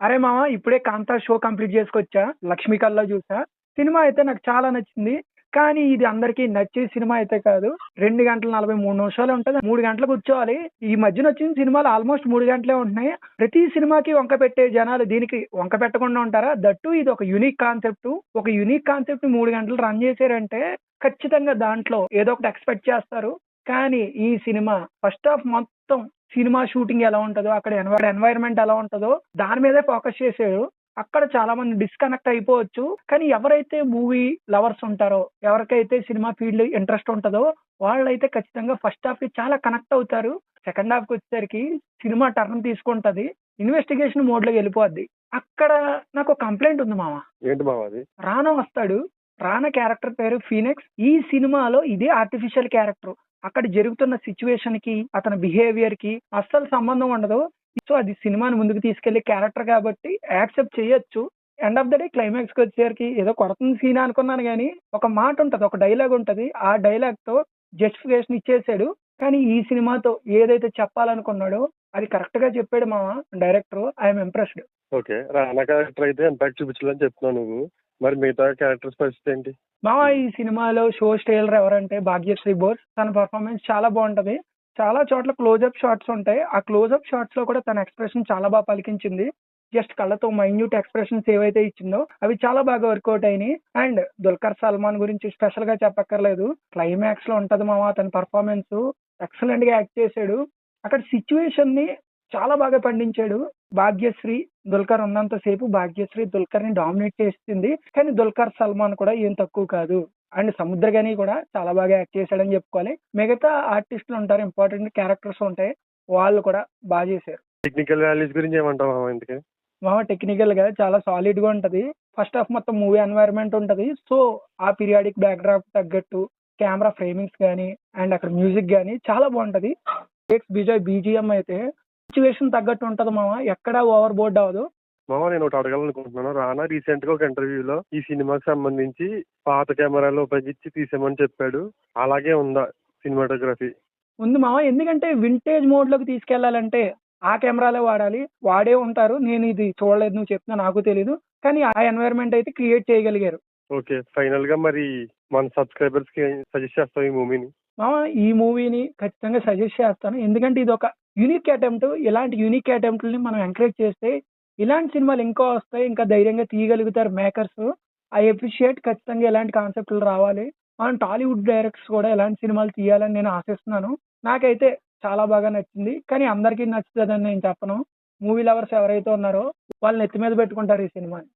అరే మామ ఇప్పుడే 'కాంతా' షో కంప్లీట్ చేసుకొచ్చా. 'లక్ష్మీ కళలో' చూసా. సినిమా అయితే నాకు చాలా నచ్చింది. కానీ ఇది అందరికీ నచ్చే సినిమా అయితే కాదు. 2 గంటల 43 నిమిషాలే ఉంటది. 3 గంటలు కూర్చోవాలి. ఈ మధ్యన వచ్చిన సినిమాలు ఆల్మోస్ట్ 3 గంటలే ఉంటున్నాయి. ప్రతి సినిమాకి వంక పెట్టే జనాలు దీనికి వంక పెట్టకుండా ఉంటారా? దట్టు ఇది ఒక యూనిక్ కాన్సెప్ట్. ఒక యూనిక్ కాన్సెప్ట్ 3 గంటలు రన్ చేశారంటే ఖచ్చితంగా దాంట్లో ఏదో ఒకటి ఎక్స్‌పెక్ట్ చేస్తారు. కానీ ఈ సినిమా ఫస్ట్ హాఫ్ మొత్తం సినిమా షూటింగ్ ఎలా ఉంటదో, అక్కడ ఎన్వైర్న్‌మెంట్ ఎలా ఉంటదో దాని మీదే ఫోకస్ చేశారు. అక్కడ చాలా మంది డిస్కనెక్ట్ అయిపోవచ్చు. కానీ ఎవరైతే మూవీ లవర్స్ ఉంటారో, ఎవరికైతే సినిమా ఫీల్డ్ ఇంట్రెస్ట్ ఉంటదో వాళ్ళైతే ఖచ్చితంగా ఫస్ట్ హాఫ్‌కి చాలా కనెక్ట్ అవుతారు. సెకండ్ హాఫ్‌కి వచ్చేసరికి సినిమా టర్న్ తీసుకుంటది. ఇన్వెస్టిగేషన్ మోడ్‌లోకి వెళ్ళిపోద్ది. అక్కడ నాకు ఒక కంప్లెయింట్ ఉంది మామ. ఏంటి మామ అది? రానా వస్తాడు. రానా క్యారెక్టర్ పేరు ఫీనిక్స్. ఈ సినిమాలో ఇదే ఆర్టిఫిషియల్ క్యారెక్టర్. అక్కడ జరుగుతున్న సిట్యుయేషన్ కి, అతని బిహేవియర్ కి అస్సలు సంబంధం ఉండదు. సో అది సినిమాని ముందుకు తీసుకెళ్లే క్యారెక్టర్ కాబట్టి యాక్సెప్ట్ చేయొచ్చు. End of the day climax కి వచ్చేసరికి ఏదో కొడుతుంది సీన్ అనుకున్నాను గానీ, ఒక మాట ఉంటది, ఒక డైలాగ్ ఉంటది. ఆ డైలాగ్ తో జస్టిఫికేషన్ ఇచ్చేసాడు. కానీ ఈ సినిమాతో ఏదైతే చెప్పాలనుకున్నాడో అది కరెక్ట్ గా చెప్పాడు మామ director. I'm impressed. Okay. Rana character అయితే ఇంపాక్ట్ చూపించాలని చెప్తున్నావు నువ్వు. మరి మిగతా క్యారెక్టర్స్ పరిస్థితి ఏంటి? మామ ఈ సినిమాలో షో స్టైలర్ ఎవరంటే భాగ్యశ్రీ బోస్. తన పర్ఫార్మెన్స్ చాలా బాగుంటది. చాలా చోట్ల క్లోజ్అప్ షాట్స్ ఉంటాయి. ఆ క్లోజ్అప్ షాట్స్ లో కూడా తన ఎక్స్ప్రెషన్ చాలా బాగా పలికించింది. జస్ట్ కళ్ళతో మైన్యూట్ ఎక్స్ప్రెషన్స్ ఏవైతే ఇచ్చిందో అవి చాలా బాగా వర్కౌట్ అయినాయి. అండ్ దుల్కర్ సల్మాన్ గురించి స్పెషల్ గా చెప్పక్కర్లేదు. క్లైమాక్స్ లో ఉంటది మామ అతని పర్ఫార్మెన్స్. ఎక్సలెంట్ గా యాక్ట్ చేశాడు. అక్కడ సిచ్యువేషన్ ని చాలా బాగా పండించాడు. భాగ్యశ్రీ దుల్కర్ ఉన్నంత సేపు భాగ్యశ్రీ దుల్కర్ ని డామినేట్ చేస్తుంది. కానీ దుల్కర్ సల్మాన్ కూడా ఏం తక్కువ కాదు. అండ్ సముద్రగని కూడా చాలా బాగా యాక్ట్ చేశాడని చెప్పుకోవాలి. మిగతా ఆర్టిస్టులు ఉంటారు, ఇంపార్టెంట్ క్యారెక్టర్స్ ఉంటాయి, వాళ్ళు కూడా బాగా చేశారు. టెక్నికల్ వాల్యూస్ గురించి ఏమంటావు మామ ఇంతకీ? మామ టెక్నికల్ గా చాలా సాలిడ్ గా ఉంటది. ఫస్ట్ హాఫ్ మొత్తం మూవీ ఎన్వైరన్మెంట్ ఉంటది. సో ఆ పీరియాడిక్ బ్యాక్ డ్రాప్ తగ్గట్టు కెమెరా ఫ్రేమింగ్స్ గానీ అండ్ అక్కడ మ్యూజిక్ గానీ చాలా బాగుంటది. బిజయ్ బీజిఎం అయితే సిచ్యువేషన్ తగ్గట్టు ఉంటది మామ. ఎక్కడా ఓవర్ బోర్డ్ అవ్వదు. మామ నేను ఒకటి అడగాలనుకుంటున్నాను. రానా రీసెంట్ గా ఒక ఇంటర్వ్యూలో ఈ సినిమాకి సంబంధించి పాత కెమెరాలు ఉపయోగించి తీసామని చెప్పాడు. అలాగే ఉందా సినిమాటోగ్రఫీ? ఉంది మామ. ఎందుకంటే వింటేజ్ మోడ్ లోకి తీసుకెళ్లాలంటే ఆ కెమెరాలే వాడాలి. వాడే ఉంటారు. నేను ఇది చూడలేదు, నువ్వు చెప్తున్నా నాకు తెలీదు. కానీ ఆ ఎన్వైరన్మెంట్ అయితే క్రియేట్ చేయగలిగారు. ఓకే. ఫైనల్ గా మరి మన సబ్స్క్రైబర్స్ కి సజెస్ట్ చేస్తావు ఈ మూవీని? మామ ఈ మూవీని ఖచ్చితంగా సజెస్ట్ చేస్తాను. ఎందుకంటే ఇది ఒక యూనిక్ అటెంప్ట్. ఇలాంటి యూనిక్ అటెంప్ట్‌లని మనం ఎంకరేజ్ చేస్తే ఇలాంటి సినిమాలు ఇంకా వస్తాయి. ఇంకా ధైర్యంగా తీయగలుగుతారు మేకర్స్. I appreciate. ఖచ్చితంగా ఇలాంటి కాన్సెప్ట్‌లు రావాలి. మన టాలీవుడ్ డైరెక్టర్స్ కూడా ఇలాంటి సినిమాలు తీయాలని నేను ఆశిస్తున్నాను. నాకైతే చాలా బాగా నచ్చింది. కానీ అందరికీ నచ్చుతదని నేను చెప్పను. మూవీ లవర్స్ ఎవరైతే ఉన్నారో వాళ్ళు నెత్తి మీద పెట్టుకుంటారు ఈ సినిమాని.